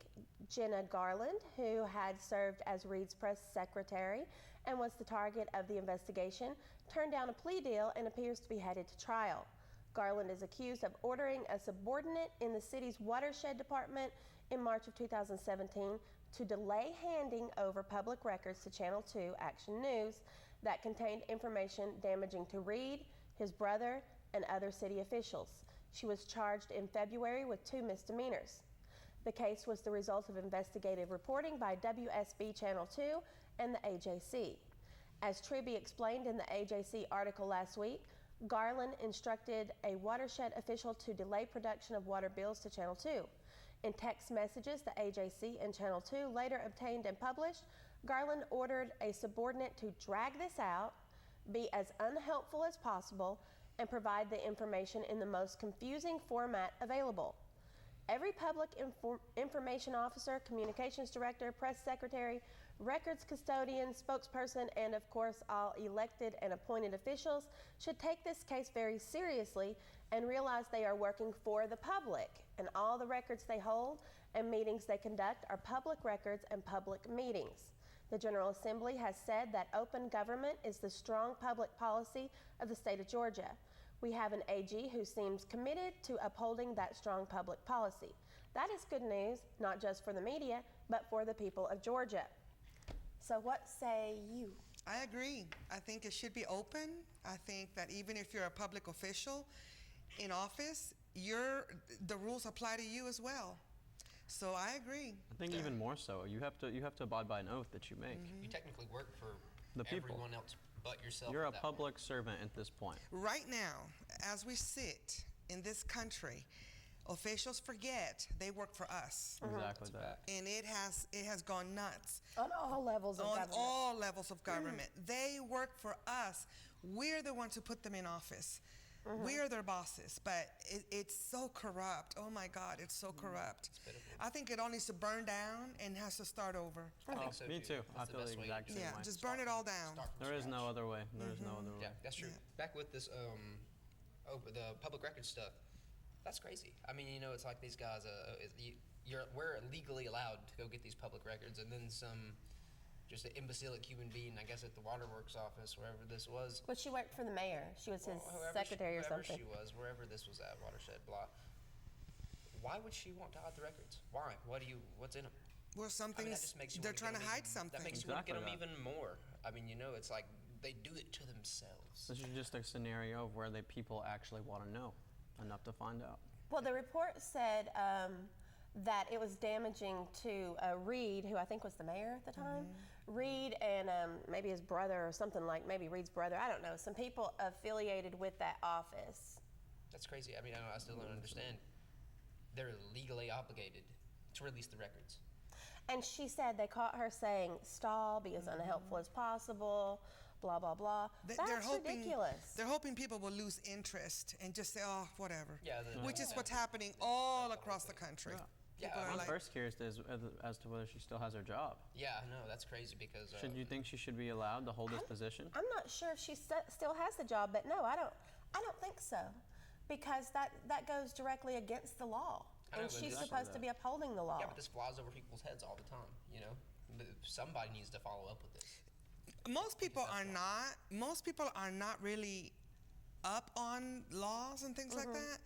Jenna Garland, who had served as Reed's press secretary and was the target of the investigation, turned down a plea deal and appears to be headed to trial. Garland is accused of ordering a subordinate in the city's watershed department in March of 2017 to delay handing over public records to Channel 2 Action News that contained information damaging to Reed, his brother, and other city officials. She was charged in February with 2 misdemeanors. The case was the result of investigative reporting by WSB Channel 2 and the AJC. As Tribby explained in the AJC article last week, Garland instructed a watershed official to delay production of water bills to Channel 2. In text messages the AJC and Channel 2 later obtained and published, Garland ordered a subordinate to drag this out, be as unhelpful as possible, and provide the information in the most confusing format available. Every public information officer, communications director, press secretary, records custodian, spokesperson, and of course all elected and appointed officials should take this case very seriously and realize they are working for the public, and all the records they hold and meetings they conduct are public records and public meetings. The General Assembly has said that open government is the strong public policy of the state of Georgia. We have an AG who seems committed to upholding that strong public policy. That is good news, not just for the media, but for the people of Georgia. So what say you? I agree. I think it should be open. I think that even if you're a public official in office, the rules apply to you as well. So I agree. I think even more so. You have to abide by an oath that you make. You technically work for the people. Everyone else but yourself. You're a public servant at this point. Right now, as we sit in this country, officials forget they work for us. Exactly that. And it has gone nuts. On all levels of government. On all levels of government. They work for us. We're the ones who put them in office. We are their bosses, but it's so corrupt. Oh my God, it's so corrupt. I think it all needs to burn down and has to start over. I think so me too. I That's feel the best way exact to same Yeah, way. just burn it all down. There is no other way. There is no other way. Yeah, that's true. Back with this, the public record stuff. That's crazy. I mean, you know, it's like these guys. We're legally allowed to go get these public records, and then some. Just an imbecilic human being, I guess, at the waterworks office, wherever this was. But she worked for the mayor. She was his secretary or something. Whoever she was, wherever this was at, watershed, blah. Why would she want to hide the records? Why? What's in them? Well, some things, that just makes you they're wanna trying to get 'em hide even- something. That makes you want to get them even more. I mean, you know, it's like they do it to themselves. This is just a scenario of where the people actually want to know enough to find out. Well, the report said that it was damaging to Reed, who I think was the mayor at the time. Reed and maybe his brother or something like, maybe Reed's brother, I don't know, some people affiliated with that office. That's crazy. I mean, I still don't understand. They're legally obligated to release the records. And she said they caught her saying, stall, be as unhelpful as possible, blah, blah, blah. That's ridiculous. They're hoping people will lose interest and just say, oh, whatever. Yeah, which is what's happening all across the country. People are I'm like, first curious as to whether she still has her job. Yeah, no, that's crazy because. Should you think she should be allowed to hold this position? I'm not sure if she still has the job, but no, I don't think so, because that goes directly against the law, and she's supposed to be upholding the law. Yeah, but this flies over people's heads all the time. You know, somebody needs to follow up with this. Most people are not really up on laws and things like that.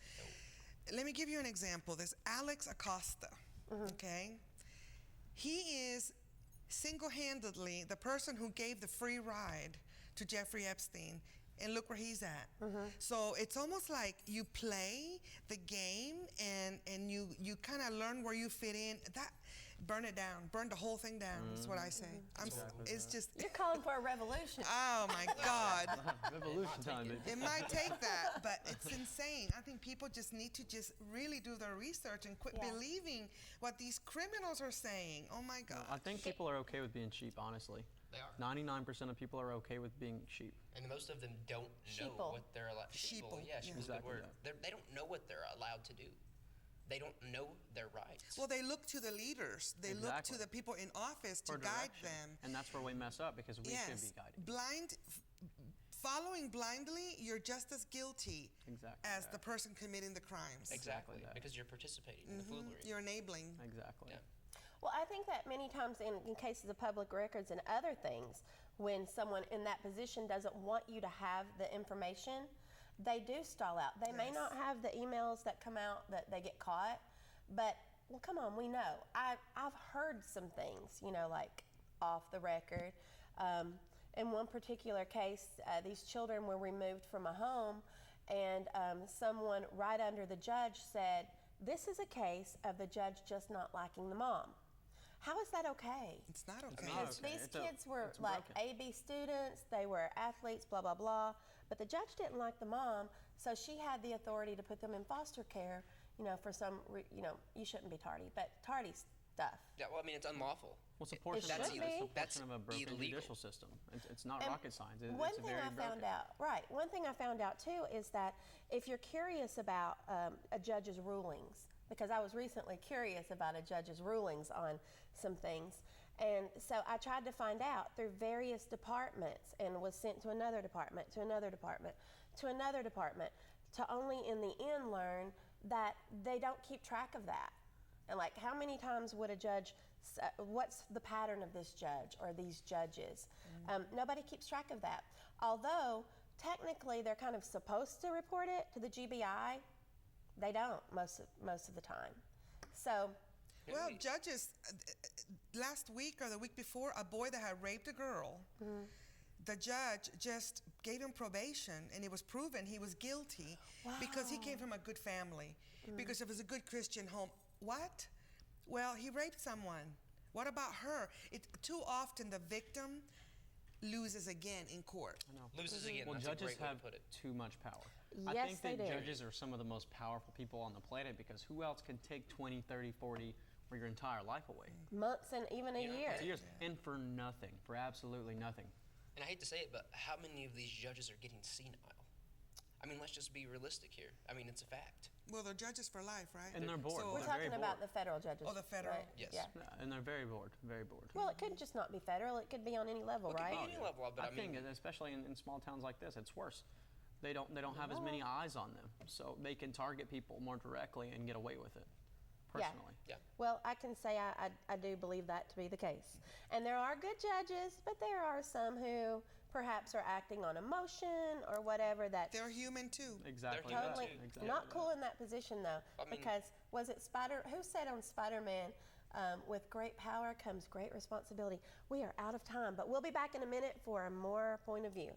Let me give you an example. There's Alex Acosta, okay? He is single-handedly the person who gave the free ride to Jeffrey Epstein, and look where he's at. So it's almost like you play the game and you kind of learn where you fit in. Burn it down. Burn the whole thing down, is what I say. It's just... You're calling for a revolution. Oh, my God. Revolution time, baby. It might take that, but it's insane. I think people just need to just really do their research and quit believing what these criminals are saying. Oh, my God. I think people are okay with being cheap, honestly. They are. 99% of people are okay with being cheap. And most of them don't know what they're allowed. Sheeple. Yeah, sheeple's a good word. They don't know what they're allowed to do. They don't know their rights. Well, they look to the leaders. They look to the people in office to guide them. And that's where we mess up, because we should be guided. Following blindly, you're just as guilty as the person committing the crimes. Exactly, because you're participating in the foolery. You're enabling. Exactly. Yeah. Well, I think that many times in cases of public records and other things, when someone in that position doesn't want you to have the information, they do stall out. They may not have the emails that come out that they get caught, but well, come on, we know. I've heard some things, you know, like off the record. In one particular case, these children were removed from a home, and someone right under the judge said, this is a case of the judge just not liking the mom. How is that okay? It's not okay. These kids were like A-B students, they were athletes, blah, blah, blah, but the judge didn't like the mom, so she had the authority to put them in foster care, you know, for some, you know, you shouldn't be tardy, but tardy stuff. Yeah, well, I mean, it's unlawful. Well, it's a portion, It should be. that's a portion of a broken illegal. judicial system. It's not And rocket science. It's one thing very I found out, right, one thing I found out too is that if you're curious about a judge's rulings, because I was recently curious about a judge's rulings on some things, and so I tried to find out through various departments and was sent to another department, to another department, to another department, to only in the end learn that they don't keep track of that. And like, how many times would a judge, what's the pattern of this judge or these judges? Nobody keeps track of that. Although, technically, they're kind of supposed to report it to the GBI, they don't most of the time. So, well, judges, last week or the week before, a boy that had raped a girl, the judge just gave him probation, and it was proven he was guilty because he came from a good family, because it was a good Christian home. What? Well, he raped someone. What about her? Too often the victim loses again in court. I know. Loses again. Well, That's judges a great way have to put it. too much power. Yes, I think they that do. judges are some of the most powerful people on the planet, because who else can take 20, 30, 40, or your entire life away? months and even a year. Years, and for nothing, for absolutely nothing. And I hate to say it, but how many of these judges are getting senile? I mean, let's just be realistic here. I mean, it's a fact. Well, they're judges for life, right? And they're bored. We're They're very talking about bored. the federal judges. Oh, the federal. Right? Yes. Yeah. And they're very bored, very bored. Well, it could just not be federal. It could be on any level, Well, it could right? be any level, but I think, especially in small towns like this, it's worse. They don't have as many eyes on them, so they can target people more directly and get away with it. Personally. Yeah. Well, I can say I do believe that to be the case. And there are good judges, but there are some who perhaps are acting on emotion or whatever that. They're human too. Exactly. Totally Exactly. not cool in that position though, I mean- because was it who said on Spider-Man, with great power comes great responsibility. We are out of time, but we'll be back in a minute for a more point of view.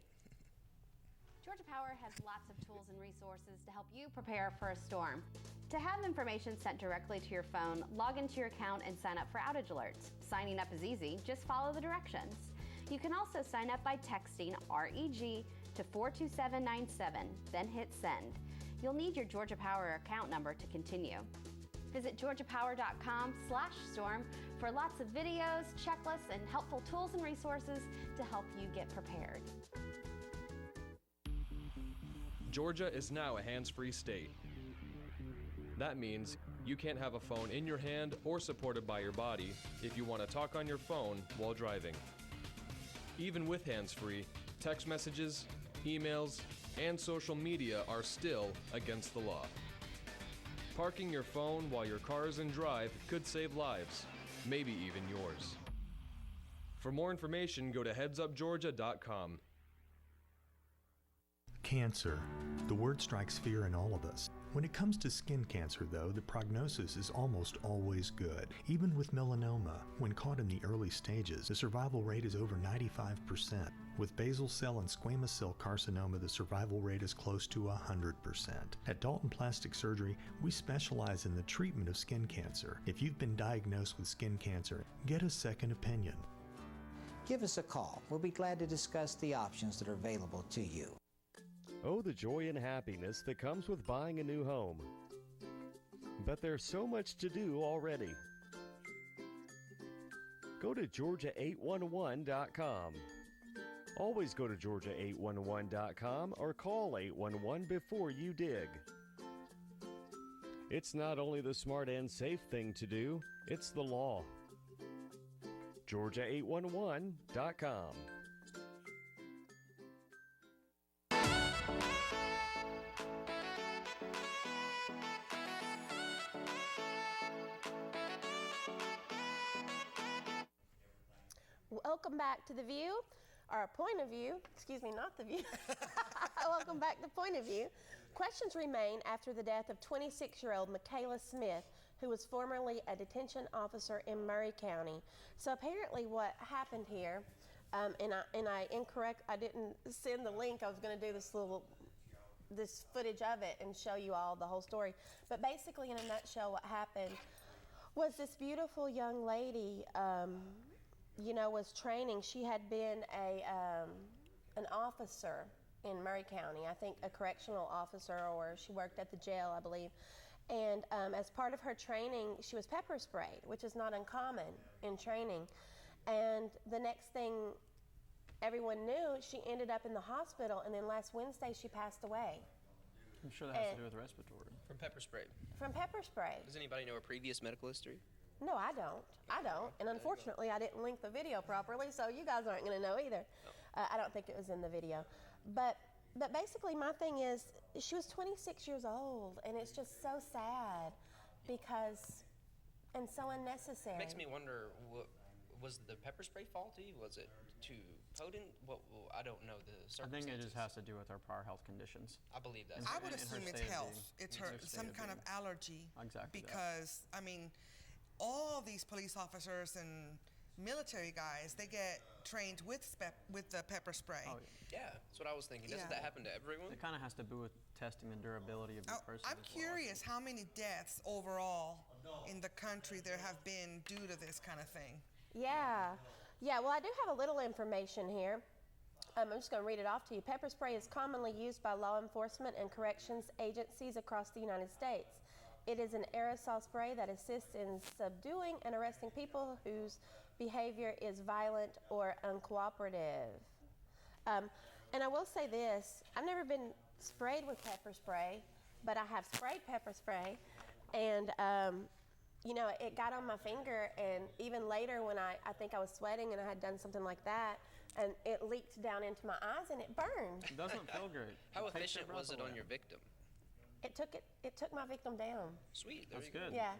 Georgia Power has lots of tools and resources to help you prepare for a storm. To have information sent directly to your phone, log into your account and sign up for outage alerts. Signing up is easy, just follow the directions. You can also sign up by texting REG to 42797, then hit send. You'll need your Georgia Power account number to continue. Visit georgiapower.com/storm for lots of videos, checklists, and helpful tools and resources to help you get prepared. Georgia is now a hands-free state. That means you can't have a phone in your hand or supported by your body if you want to talk on your phone while driving. Even with hands-free, text messages, emails, and social media are still against the law. Parking your phone while your car is in drive could save lives, maybe even yours. For more information, go to headsupgeorgia.com. Cancer. The word strikes fear in all of us. When it comes to skin cancer, though, the prognosis is almost always good. Even with melanoma, when caught in the early stages, the survival rate is over 95%. With basal cell and squamous cell carcinoma, the survival rate is close to 100%. At Dalton Plastic Surgery, we specialize in the treatment of skin cancer. If you've been diagnosed with skin cancer, get a second opinion. Give us a call. We'll be glad to discuss the options that are available to you. Oh, the joy and happiness that comes with buying a new home. But there's so much to do already. Go to Georgia811.com. Always go to Georgia811.com or call 811 before you dig. It's not only the smart and safe thing to do, it's the law. Georgia811.com. Welcome back to The View. Our point of view, excuse me, not the view. Welcome back to Point of View. Questions remain after the death of 26-year-old Michaela Smith, who was formerly a detention officer in Murray County. So apparently what happened here, I didn't send the link. I was going to do this footage of it and show you all the whole story. But basically, in a nutshell, what happened was this beautiful young lady, was training. She had been an officer in Murray County, I think a correctional officer, or she worked at the jail, I believe. And as part of her training, she was pepper sprayed, which is not uncommon in training. And the next thing everyone knew, she ended up in the hospital, and then last Wednesday she passed away. I'm sure that has to do with respiratory. From pepper spray. From pepper spray. Does anybody know her previous medical history? No, I don't. And unfortunately, I didn't link the video properly, so you guys aren't going to know either. I don't think it was in the video. But basically, my thing is, she was 26 years old, and it's just so sad and so unnecessary. Makes me wonder, was the pepper spray faulty? Was it too potent? I don't know the circumstances. I think it just has to do with her prior health conditions. I believe that. I would assume it's health. It's some kind of allergy. Exactly. Because, all these police officers and military guys, they get trained with the pepper spray. Oh, yeah, that's what I was thinking. Doesn't that happen to everyone? It kind of has to do with testing the durability of the person. I'm curious how many deaths overall in the country there have been due to this kind of thing. Yeah, well, I do have a little information here. I'm just going to read it off to you. Pepper spray is commonly used by law enforcement and corrections agencies across the United States. It is an aerosol spray that assists in subduing and arresting people whose behavior is violent or uncooperative. And I will say this, I've never been sprayed with pepper spray, but I have sprayed pepper spray, and it got on my finger, and even later when I think I was sweating and I had done something like that, and it leaked down into my eyes and it burned. It doesn't feel great. How efficient was it on your victim? It took my victim down. Sweet. That's good. Yeah.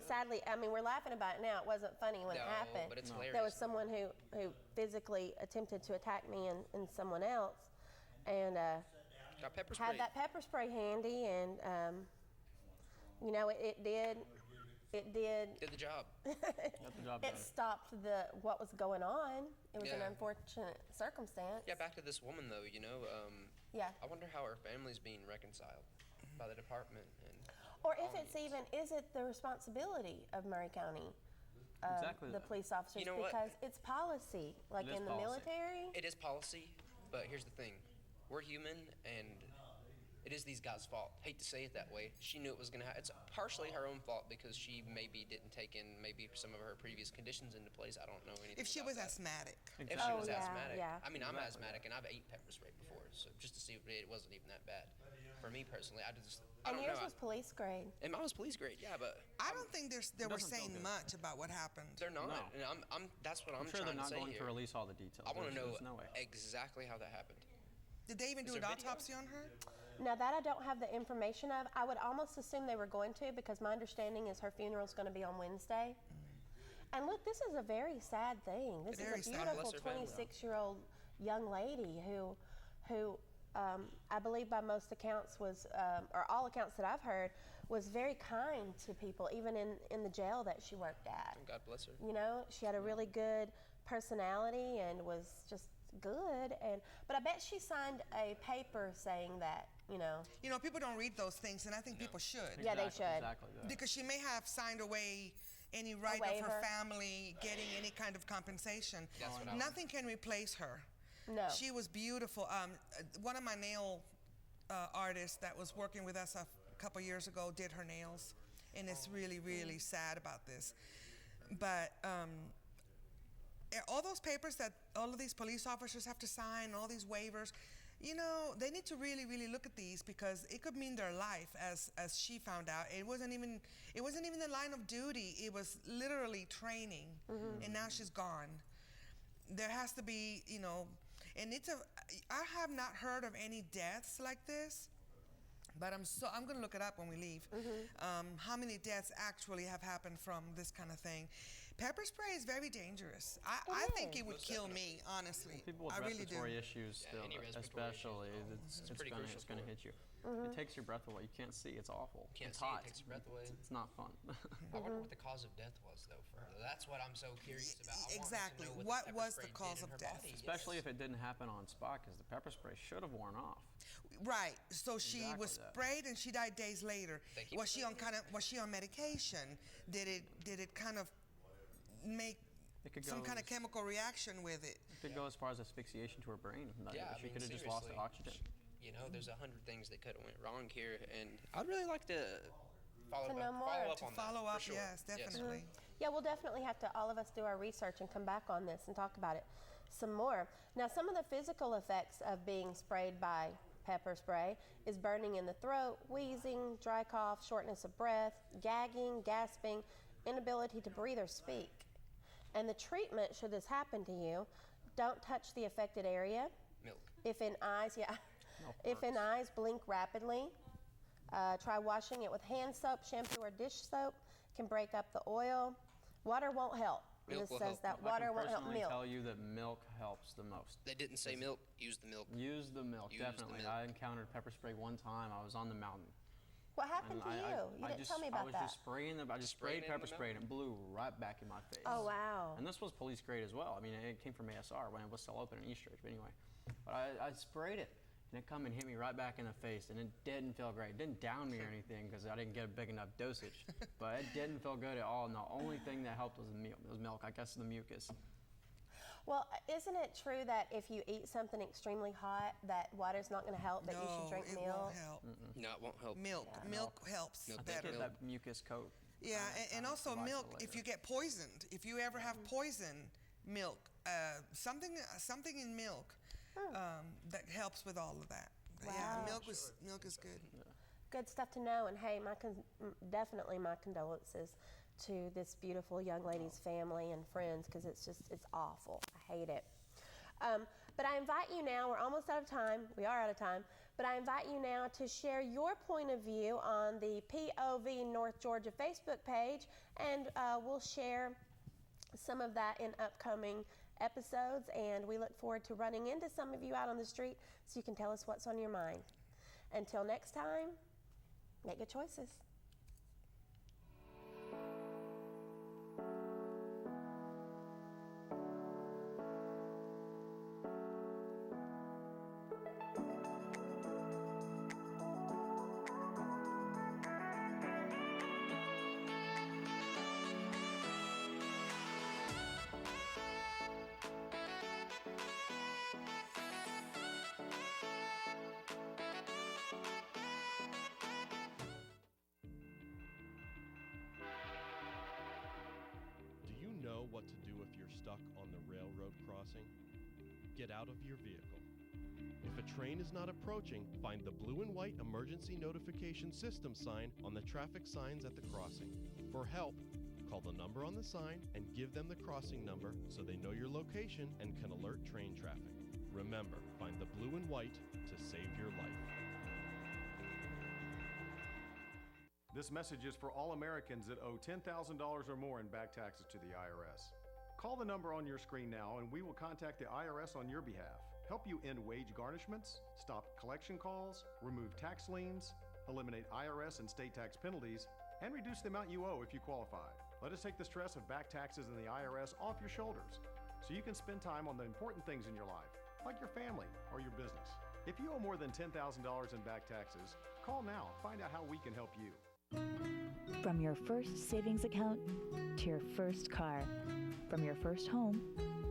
Sadly, we're laughing about it now. It wasn't funny when it happened. But it's hilarious. There was someone who physically attempted to attack me and someone else, and got pepper spray. had that pepper spray handy, and it did. Did the job. It stopped what was going on. It was an unfortunate circumstance. Yeah. Back to this woman though. Yeah. I wonder how her family's being reconciled by the department or if it's even, is it the responsibility of Murray County, the police officers? Because it's policy, like in the military. It is policy, but here's the thing: we're human, and it is these guys' fault. Hate to say it that way. She knew it was gonna happen. It's partially her own fault because she maybe didn't take in some of her previous conditions into place. I don't know anything. If she was asthmatic. If she was asthmatic. Yeah. I'm asthmatic, and I've ate pepper spray before, so just to see if it wasn't even that bad. For me personally, I don't know. Yours was police grade. And mine was police grade, yeah, but I don't think they were saying much about what happened. They're not. No. And that's what I'm sure trying they're not to say going here. to release all the details. I want to know no way. exactly how that happened. Did they even do an autopsy on her? Now that I don't have the information of. I would almost assume they were going to, because my understanding is her funeral is going to be on Wednesday. And look, this is a very sad thing. This is a beautiful 26-year-old young lady who I believe by most accounts was, or all accounts that I've heard, was very kind to people, even in the jail that she worked at. God bless her. She had a really good personality and was just good. But I bet she signed a paper saying that, people don't read those things, and I think people should. Yeah, they should. Exactly that. Because she may have signed away any right of her family getting any kind of compensation. Nothing can replace her. No. She was beautiful. One of my nail artists that was working with us a couple years ago did her nails, and it's really, really sad about this. But all those papers that all of these police officers have to sign, all these waivers, they need to really, really look at these, because it could mean their life, as she found out. It wasn't even the line of duty. It was literally training, and now she's gone. There has to be, and I have not heard of any deaths like this, but I'm going to look it up when we leave. How many deaths actually have happened from this kind of thing? Pepper spray is very dangerous. I think it would kill me, honestly. People with I really do. respiratory issues still, any respiratory especially, issues. it's pretty gonna crucial for hit you. Mm-hmm. It takes your breath away. You can't see. It's awful. Can't it's see, hot. it takes your breath away. It's not fun. I wonder what the cause of death was, though, for her. That's what I'm so curious about. I want Exactly. to know What the was pepper the spray cause did in of her death? body. Especially Yes. if it didn't happen on spot, because the pepper spray should have worn off. Right. So she Exactly was that. sprayed and she died days later. They keep Was she on medication? Did it kind of make It could some go kind of chemical reaction with it? It could go as far as asphyxiation to her brain. Yeah, She could have just lost the seriously. oxygen. You know, there's 100 things that could have went wrong here, and I'd really like to follow know up more. on To that. follow for up, sure. yes, definitely. Yeah, we'll definitely have to, all of us, do our research and come back on this and talk about it some more. Now, some of the physical effects of being sprayed by pepper spray is burning in the throat, wheezing, dry cough, shortness of breath, gagging, gasping, inability to breathe or speak. And the treatment, should this happen to you, don't touch the affected area. Milk. If in eyes, if in eyes, blink rapidly. Try washing it with hand soap, shampoo, or dish soap. Can break up the oil. Water won't help. Milk This will says help. that I water can won't help personally milk. tell you that milk helps the most. They didn't say milk. Use the milk. Use the milk, Use the definitely. milk. I encountered pepper spray one time. I was on the mountain. What happened to And you? You didn't tell me about I was that. just spraying I just sprayed sprayed it in pepper the spray and it blew right back in my face. Oh, wow. And this was police grade as well. I mean, it came from ASR when it was still open in Eastridge. But anyway, I sprayed it and it come and hit me right back in the face, and it didn't feel great. It didn't down me or anything because I didn't get a big enough dosage, but it didn't feel good at all. And the only thing that helped was the milk. It was milk. I guess the mucus. Well, isn't it true that if you eat something extremely hot, that water's not going to help, that you should drink it milk? won't help. No, it won't help. Milk helps Milk I think better. it's that mucus coat. Yeah, and also provides milk. the If layer. you get poisoned, if you ever have poison milk, something in milk that helps with all of that. Wow. Yeah, milk is good. Good stuff to know. And hey, definitely my condolences to this beautiful young lady's family and friends, because it's awful. I hate it. But I invite you now, we're almost out of time. We are out of time. But I invite you now to share your point of view on the POV North Georgia Facebook page, and we'll share some of that in upcoming episodes. And we look forward to running into some of you out on the street so you can tell us what's on your mind. Until next time, make good choices. Do you know what to do if you're stuck on the railroad crossing? Get out of your vehicle. If a train is not approaching, find the blue and white emergency notification system sign on the traffic signs at the crossing. For help, call the number on the sign and give them the crossing number so they know your location and can alert train traffic. Remember, find the blue and white to save your life. This message is for all Americans that owe $10,000 or more in back taxes to the IRS. Call the number on your screen now and we will contact the IRS on your behalf, help you end wage garnishments, stop collection calls, remove tax liens, eliminate IRS and state tax penalties, and reduce the amount you owe if you qualify. Let us take the stress of back taxes and the IRS off your shoulders so you can spend time on the important things in your life, like your family or your business. If you owe more than $10,000 in back taxes, call now. Find out how we can help you. From your first savings account to your first car, from your first home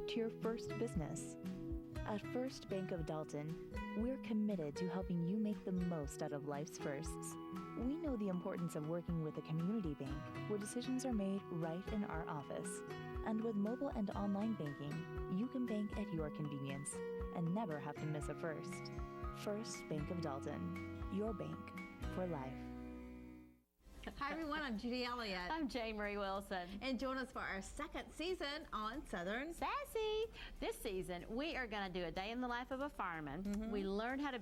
to your first business. At First Bank of Dalton, we're committed to helping you make the most out of life's firsts. We know the importance of working with a community bank where decisions are made right in our office. And with mobile and online banking, you can bank at your convenience and never have to miss a first. First Bank of Dalton, your bank for life. Hi everyone, I'm Judy Elliott. I'm Jane Marie Wilson. And join us for our second season on Southern Sassy. This season, we are going to do a day in the life of a fireman. We learn how to